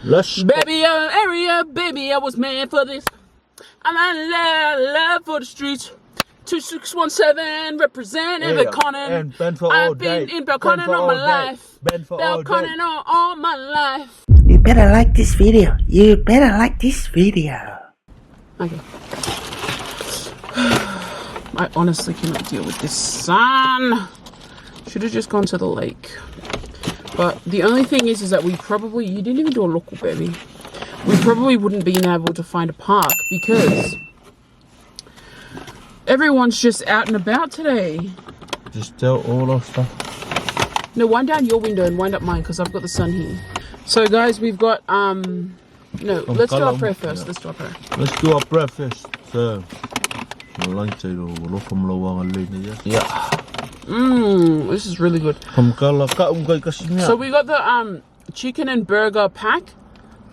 Baby, area, baby, I was made for this. I'm in love for the streets. 2617 representing Belconnen. I've been in Belconnen all my life. Belconnen all my life. You better like this video. You better like this video. Okay. I honestly cannot deal with this sun. Should have just gone to the lake. But the only thing is that you didn't even do a local, baby. We probably wouldn't be able to find a park because everyone's just out and about today. Just tell all our stuff. No, wind down your window and wind up mine because I've got the sun here. So guys, we've got let's do our prayer first. Let's do our prayer. Let's do our prayer first. So yeah. This is really good. So we got the chicken and burger pack.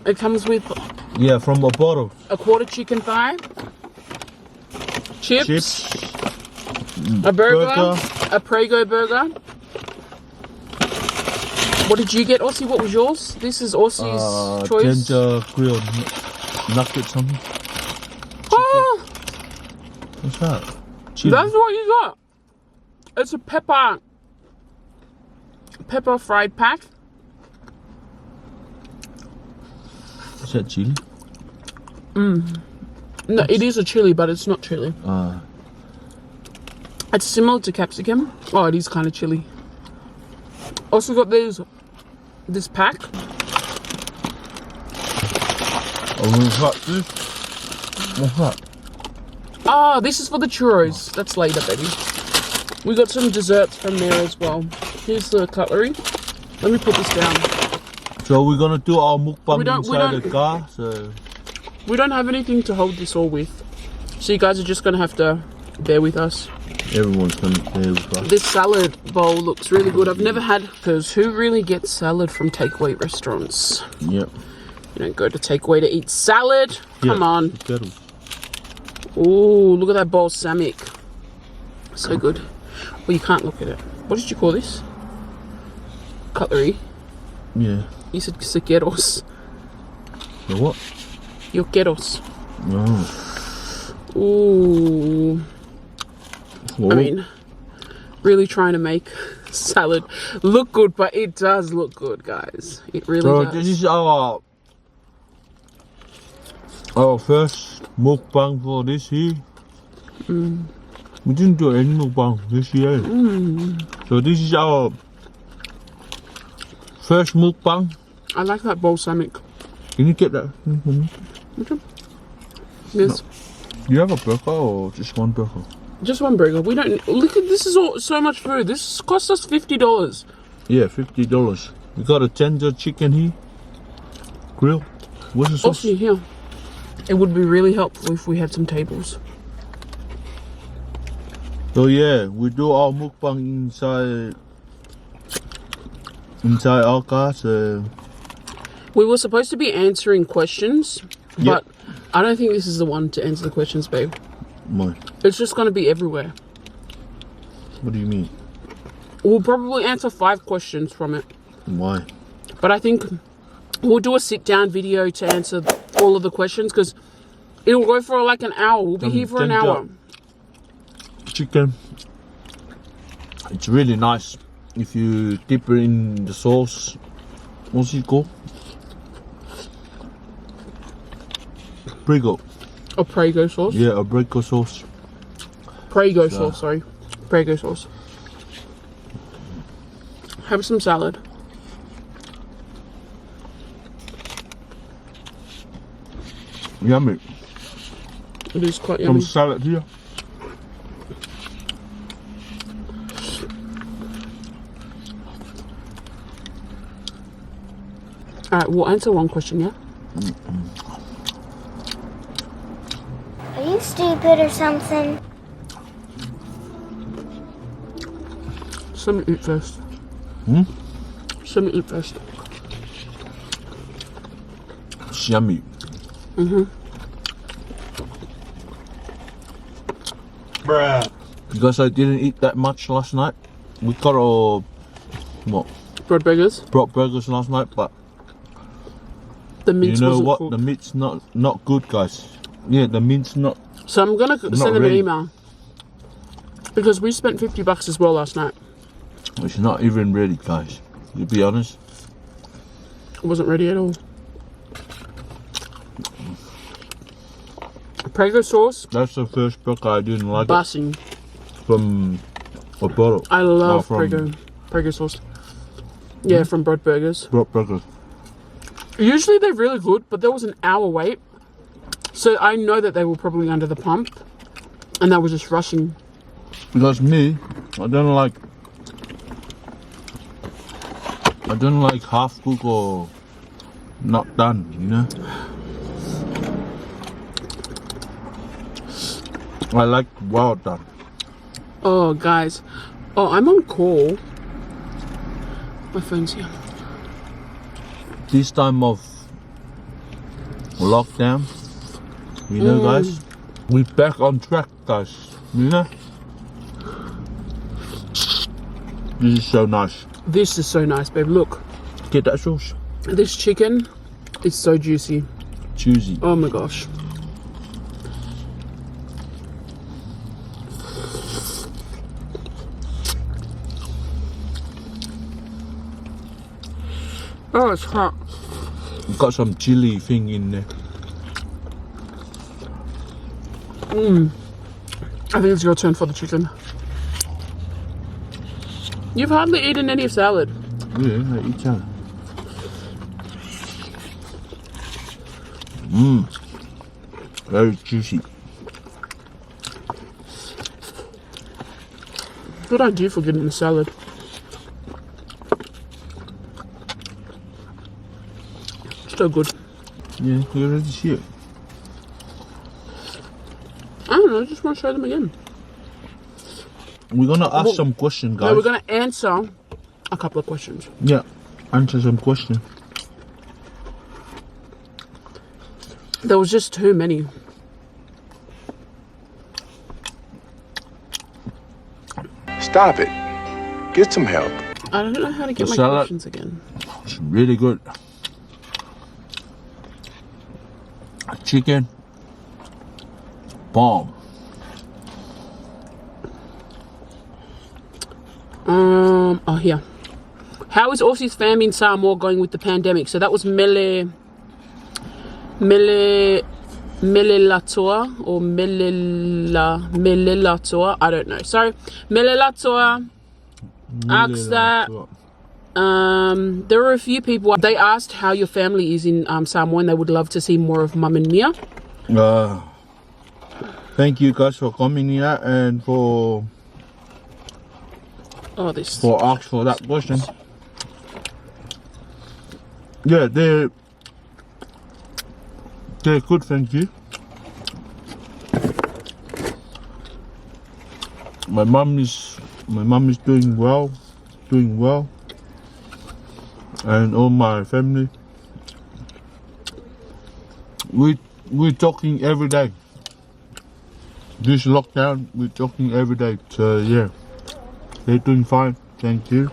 It comes with from Oportos. a quarter chicken thigh, chips. A burger, a Prego burger. What did you get, Aussie? What was yours? This is Aussie's choice. Ginger grilled nuggets something. Oh! What's that? Chili. That's what you got. It's a pepper fried pack. Is that chili? No, it is a chili, but it's not chili. It's similar to capsicum. Oh, it is kind of chili. Also got this pack. What's that? Ah, this is for the churros. That's later, baby. We got some desserts from there as well. Here's the cutlery. Let me put this down. So we're gonna do our mukbang inside the car. So we don't have anything to hold this all with. So you guys are just gonna have to bear with us. Everyone's gonna bear with us. This salad bowl looks really good. I've never had, because who really gets salad from takeaway restaurants? Yep. You don't go to takeaway to eat salad. Come on. Kettle. Ooh, look at that balsamic. So good. Well, you can't look at it. What did you call this? Cutlery? Yeah. You said sequeros. The what? Yoqueros. Oh. Ooh. Whoa. I mean, really trying to make salad look good, but it does look good, guys. It really does. This is our first mukbang for this year. We didn't do any mukbang this year. So this is our first mukbang. I like that balsamic. Can you get that? Okay. Yes. Do you have a burger or just one burger? Just one burger. We don't look at this. Is all so much food. This cost us $50. Yeah, $50. We got a tender chicken here. Grill. What's the sauce? Also here. It would be really helpful if we had some tables. So yeah, we do our mukbang inside our car. So we were supposed to be answering questions, but I don't think this is the one to answer the questions, babe. Why? It's just going to be everywhere. What do you mean? We'll probably answer 5 questions from it. Why? But I think we'll do a sit-down video to answer all of the questions because it'll go for like an hour. We'll be here for an hour. Chicken. It's really nice if you dip it in the sauce. What's it called? Prego. A Prego sauce? Yeah, a Prego sauce. Prego sauce, sorry. Prego sauce. Have some salad. Yummy. It is quite yummy. Some salad here. Alright, we'll answer one question, yeah? Are you stupid or something? Let me eat first. Let me eat first. It's yummy. Bruh. Because I didn't eat that much last night. We got our Bread burgers? brought burgers last night, but The mince You know wasn't what? cooked. The meat's not good, guys. Yeah, the meat's not. So I'm gonna send them ready. an email because we spent $50 as well last night. It's not even ready, guys. To be honest. It wasn't ready at all. Prego sauce, That's the first burger I didn't like it busing. from Oporto. I love from Prego sauce. Yeah, from Broad Burgers. Broad Burger. Usually they're really good, but there was an hour wait. So I know that they were probably under the pump and they were just rushing. Because me, I don't like half cooked or not done, you know. I like well done. Oh, guys. Oh, I'm on call. My phone's here. This time of lockdown, you know, guys, we back on track, guys. You know, this is so nice. This is so nice, babe. Look, Get that sauce, this chicken is so juicy. juicy. Oh my gosh. Oh, it's hot. Got some chili thing in there. I think it's your turn for the chicken. You've hardly eaten any salad. Yeah, I eat that. Very juicy. Good idea for getting the salad. So good. Yeah, you already see it. I don't know, I just want to show them again. We're gonna ask some questions, guys. No, we're going to answer a couple of questions. Yeah, answer some questions. There was just too many. Stop it. Get some help. I don't know how to get The my salad. questions again. It's really good. Chicken. Bomb. Oh, here. How is Aussie's family in Samoa going with the pandemic? So that was Mele Latoa or Melelatoa. I don't know. Sorry. Melelatoa asked that. There were a few people. They asked how your family is in Samoa and they would love to see more of Mum and Mia. Thank you guys for coming here and for ask for that question. Yeah, they're good, thank you. My mom is doing well, and all my family. We're talking every day. This lockdown, we're talking every day. So yeah, they're doing fine. Thank you.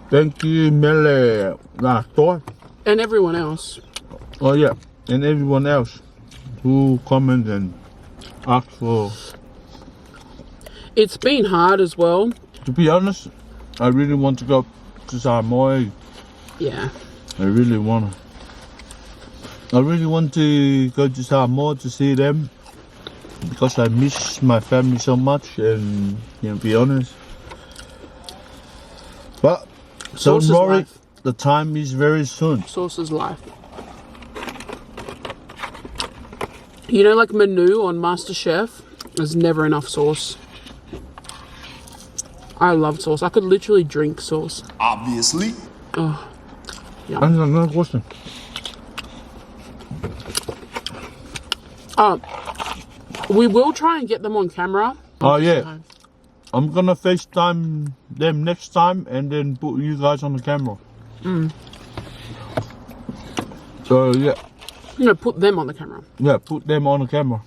Thank you, Mele. And everyone else. Oh yeah, and everyone else who comment and ask for. It's been hard as well. To be honest, I really want to go to Samoa. Yeah. I really want to go to Samoa to see them because I miss my family so much, and to be honest. But Sauce don't is worry, life. the time is very soon. Sauce is life. You know, like Manu on MasterChef, there's never enough sauce. I love sauce. I could literally drink sauce. Obviously. Oh, yeah. And another question. We will try and get them on camera. Oh yeah, I'm gonna FaceTime them next time and then put you guys on the camera. So yeah. No, put them on the camera. Yeah, put them on the camera.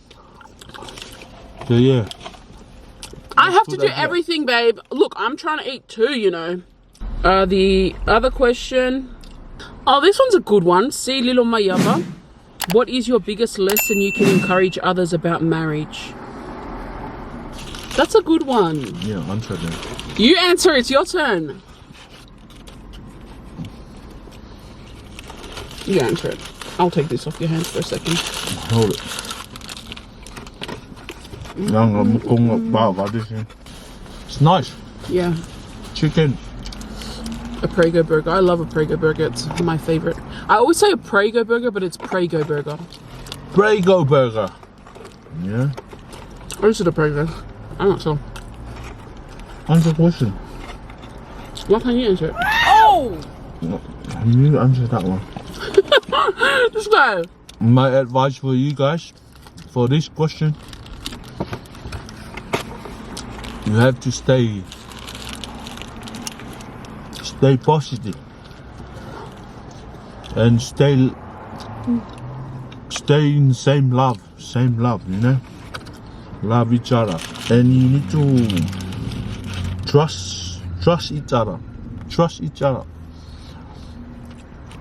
So yeah. I have to do everything, babe. Look, I'm trying to eat too, you know. The other question. Oh, this one's a good one. See, Lilo Mayaba. What is your biggest lesson you can encourage others about marriage? That's a good one. Yeah, answer that. You answer. It's your turn. You answer it. I'll take this off your hands for a second. Hold it. It's nice. Yeah. Chicken. A Prego burger. I love a Prego burger. It's my favorite. I always say a Prego burger, but it's Prego burger. Prego burger. Yeah. Or is it a Prego? I'm not sure. Answer the question. Why can't you answer it? Oh! You answer that one. This guy. My advice for you guys for this question, you have to stay positive and stay in same love, you know, love each other, and you need to trust each other.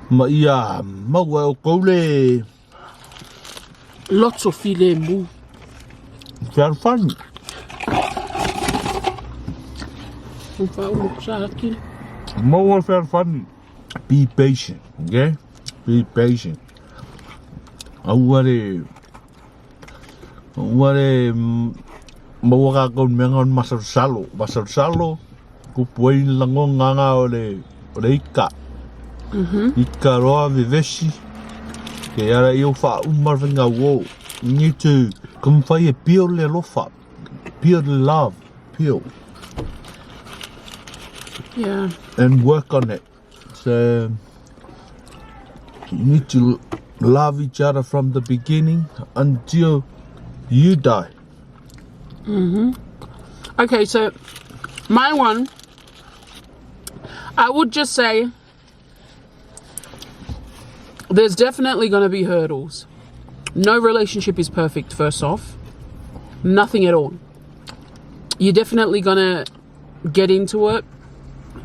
Ma ia maua o koule Lots of filet mou. very funny. Maua very funny. Be patient, okay? Be patient. Aware maua ka kon mengon masal salo ku poin lango nganga ole ika. Ika roa vivesi ke ara eu fa umar venga wo. You need to come for a pure lofa, pure love, pure. Yeah. And work on it. So you need to love each other from the beginning until you die. Okay, so my one, I would just say there's definitely going to be hurdles. No relationship is perfect, first off. Nothing at all. You're definitely going to get into it.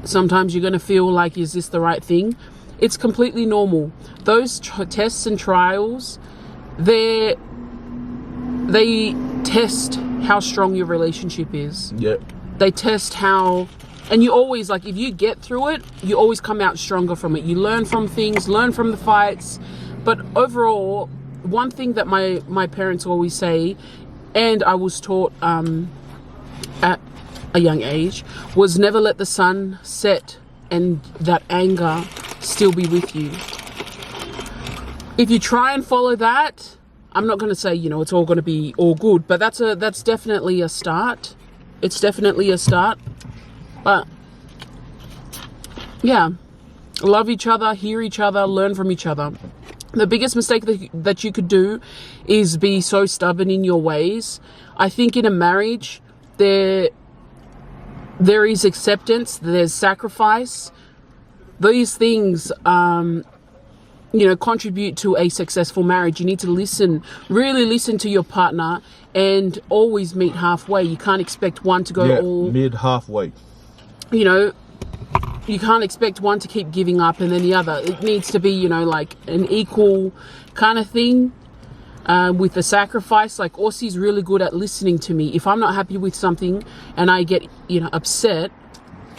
Sometimes you're going to feel like, is this the right thing? It's completely normal. Those tests and trials, they test how strong your relationship is. Yeah. They test how, and you always, like, if you get through it, you always come out stronger from it. You learn from things, learn from the fights. But overall, one thing that my parents always say, and I was taught at a young age, was never let the sun set and that anger still be with you. If you try and follow that, I'm not going to say, you know, it's all going to be all good, but that's definitely a start. It's definitely a start. But yeah, love each other, hear each other, learn from each other. The biggest mistake that you could do is be so stubborn in your ways. I think in a marriage, there is acceptance, there's sacrifice. These things, contribute to a successful marriage. You need to really listen to your partner, and always meet halfway. You can't expect one to go all... mid halfway. You know, you can't expect one to keep giving up and then the other. It needs to be, you know, like an equal kind of thing. With the sacrifice, like Aussie's really good at listening to me. If I'm not happy with something and I get, upset,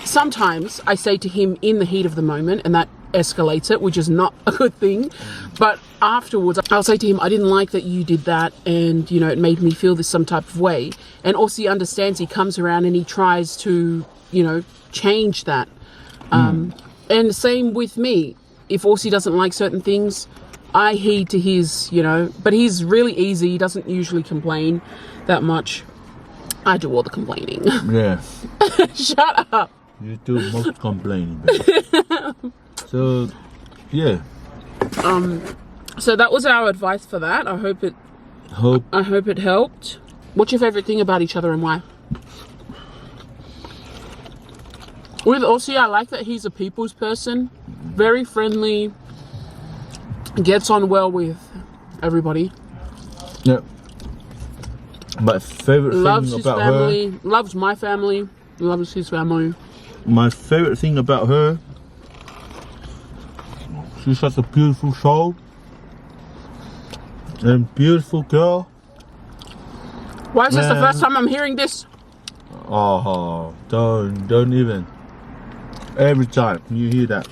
sometimes I say to him in the heat of the moment, and that escalates it, which is not a good thing. But afterwards, I'll say to him, I didn't like that you did that, and, it made me feel this some type of way. And Aussie understands. He comes around and he tries to, change that. And same with me. If Aussie doesn't like certain things, I heed to his, but he's really easy. He doesn't usually complain that much. I do all the complaining. Yeah. Shut up. You do most complaining, baby. So, yeah. So that was our advice for that. I hope it helped. What's your favorite thing about each other and why? With Aussie, I like that he's a people's person. Very friendly. Gets on well with everybody. Yeah. My favorite thing loves his about family, her. Loves my family. Loves his family. My favorite thing about her She's such a beautiful soul. And beautiful girl. Why is this the first time I'm hearing this? Oh, don't even. Every time you hear that.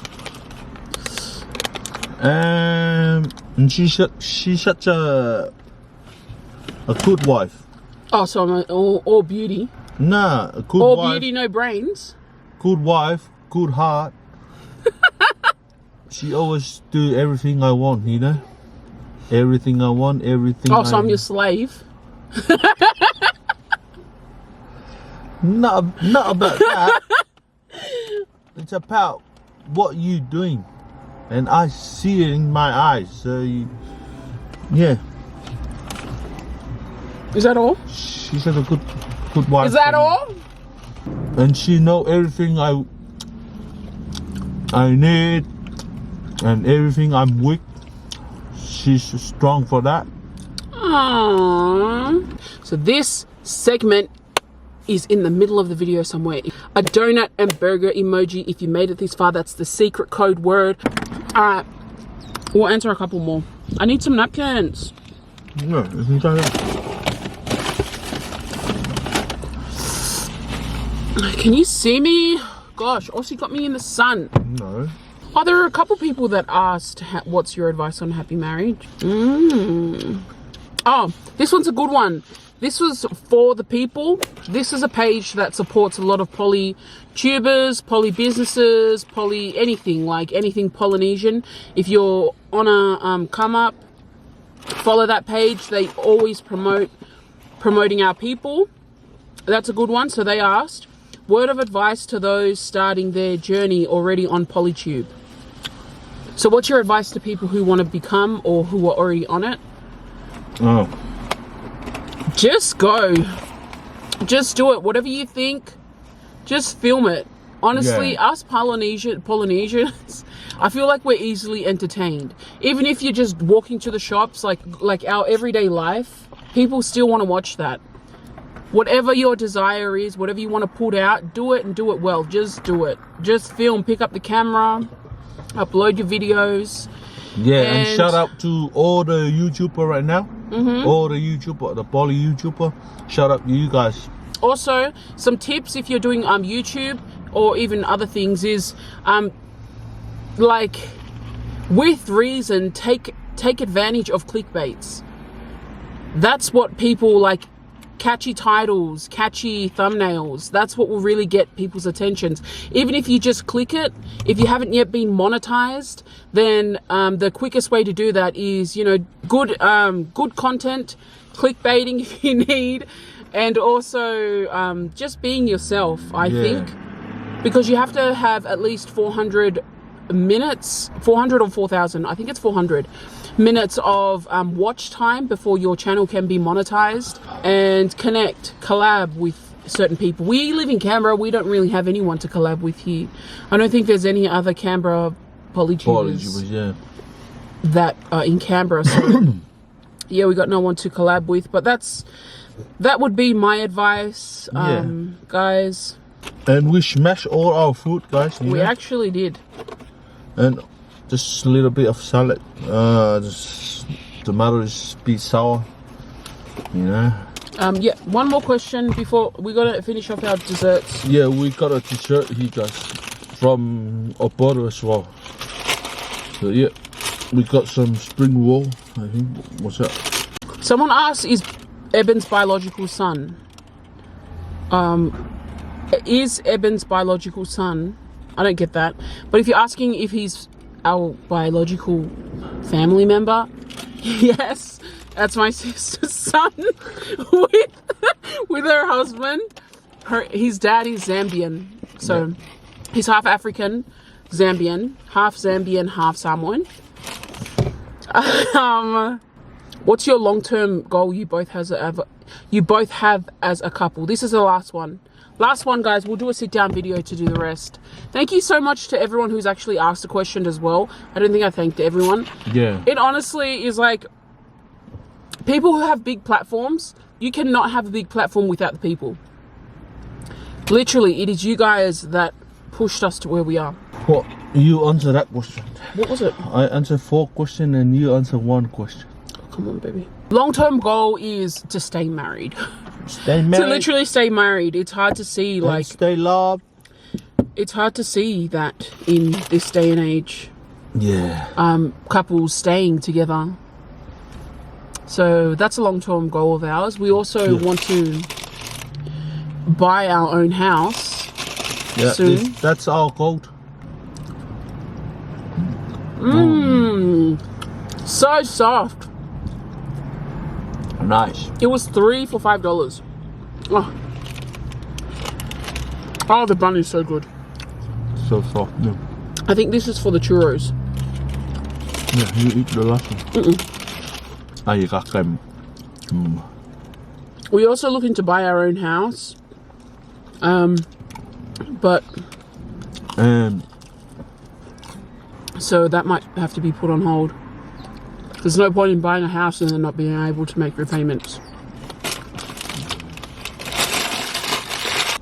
And she's such a good wife. Oh, so I'm all beauty. Nah, a good All wife. beauty, no brains. Good wife, good heart. She always do everything I want, you know? Everything I want, everything Oh, so I'm your slave. Not about that. It's about what you doing. And I see it in my eyes. So, yeah. Is that all? She's a good wife. Is that all? And she know everything I need and everything I'm weak. She's strong for that. Aww. So this segment is in the middle of the video somewhere. A donut and burger emoji. If you made it this far, that's the secret code word. Alright, we'll answer a couple more. I need some napkins. Yeah, isn't that? Can you see me? Gosh, Aussie got me in the sun. No. Oh, there are a couple people that asked, what's your advice on happy marriage? Oh, this one's a good one. This was for the people. This is a page that supports a lot of poly tubers, poly businesses, poly anything, like anything Polynesian. If you're on a come up, follow that page. They always promoting our people. That's a good one. So they asked, word of advice to those starting their journey already on PolyTube. So what's your advice to people who want to become or who are already on it? Oh. Just go. Just do it. Whatever you think, just film it. Honestly, us Polynesians, I feel like we're easily entertained. Even if you're just walking to the shops, like our everyday life, people still want to watch that. Whatever your desire is, whatever you want to put out, do it and do it well. Just do it. Just film, pick up the camera, upload your videos. Yeah, and shout out to all the YouTuber right now. All the YouTuber, the poly YouTuber. Shout out to you guys. Also, some tips if you're doing YouTube or even other things is like with reason, take advantage of clickbaits. That's what people like. Catchy titles, catchy thumbnails, that's what will really get people's attentions. Even if you just click it, if you haven't yet been monetized, then the quickest way to do that is, you know, good content, clickbaiting if you need, and also just being yourself, I think, because you have to have at least 400 minutes, 400 or 4,000, I think it's 400 minutes of watch time before your channel can be monetized, and collab with certain people. We live in Canberra, we don't really have anyone to collab with here. I don't think there's any other Canberra polytubers that are in Canberra, so yeah, we got no one to collab with, but that would be my advice, guys. And we smashed all our food, guys. We actually did. And just a little bit of salad. Just tomato is a bit sour, you know. Yeah, one more question before we gotta finish off our desserts. Yeah, we got a dessert here, guys, from Oportos as well. So yeah, we got some spring roll, I think. What's that? Someone asked, is Eben's biological son? Is Eben's biological son? I don't get that. But if you're asking if he's our biological family member, yes, that's my sister's son with her husband. His dad is Zambian, so he's half African, Zambian, half Samoan. What's your long-term goal you both have as a couple? This is the last one. Last one, guys. We'll do a sit-down video to do the rest. Thank you so much to everyone who's actually asked a question as well. I don't think I thanked everyone. Yeah. It honestly is like, people who have big platforms, you cannot have a big platform without the people. Literally, it is you guys that pushed us to where we are. What? You answer that question. What was it? I answer 4 questions and you answer 1 question. Come on, baby. Long-term goal is to stay married. Stay married. To literally stay married. It's hard to see, like... Stay loved. It's hard to see that in this day and age. Yeah. Couples staying together. So that's a long-term goal of ours. We also want to buy our own house soon. That's our goal. So soft. Nice. It was 3 for $5. Oh, the bun is so good. So soft. Yeah. I think this is for the churros. Yeah, you eat the last one. Ah, you got them. We're also looking to buy our own house. But so that might have to be put on hold. There's no point in buying a house and then not being able to make repayments.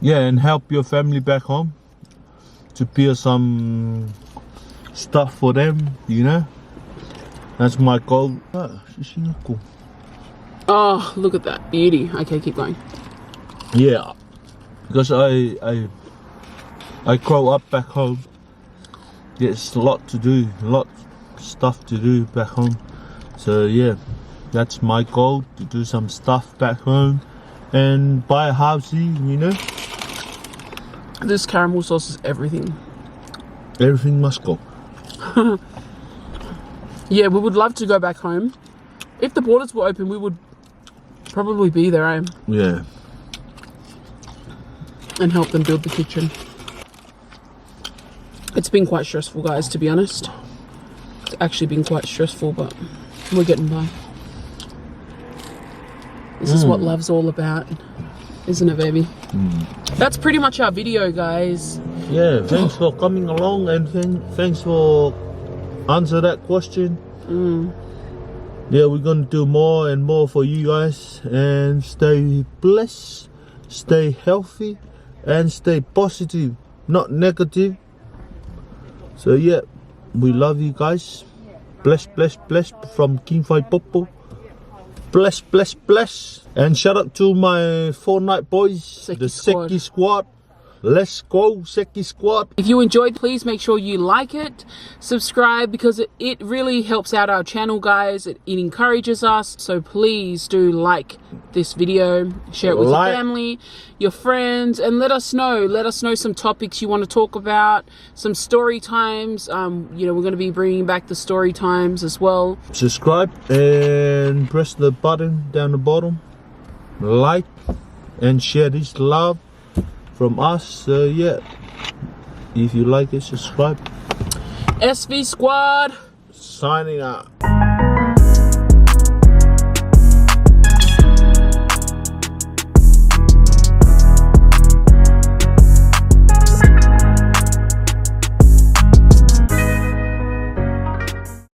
Yeah, and help your family back home to pay some stuff for them, you know. That's my goal. Oh, look at that beauty. Okay, keep going. Yeah, because I grow up back home. There's a lot to do, a lot of stuff to do back home. So yeah, that's my goal, to do some stuff back home and buy a house, you know. This caramel sauce is everything. Everything must go. Yeah, we would love to go back home. If the borders were open, we would probably be there, eh? Yeah. And help them build the kitchen. It's been quite stressful, guys, to be honest. It's actually been quite stressful, but we're getting by. This is what love's all about, isn't it, baby? That's pretty much our video, guys. Yeah, thanks for coming along and thanks for answer that question. Yeah, we're gonna do more and more for you guys, and stay blessed, stay healthy, and stay positive, not negative. So yeah, we love you guys. Bless, bless, bless from King Fai Popo. Bless, bless, bless. And shout out to my Fortnite boys, the Seki Squad. Let's go, Seki Squad. If you enjoyed, please make sure you like it, subscribe, because it really helps out our channel, guys. It encourages us. So please do like this video, share it with your family, your friends, and let us know some topics you want to talk about, some story times. You know, we're going to be bringing back the story times as well. Subscribe and press the button down the bottom. Like and share this love from us. Yeah, if you like it, subscribe. SV Squad signing out.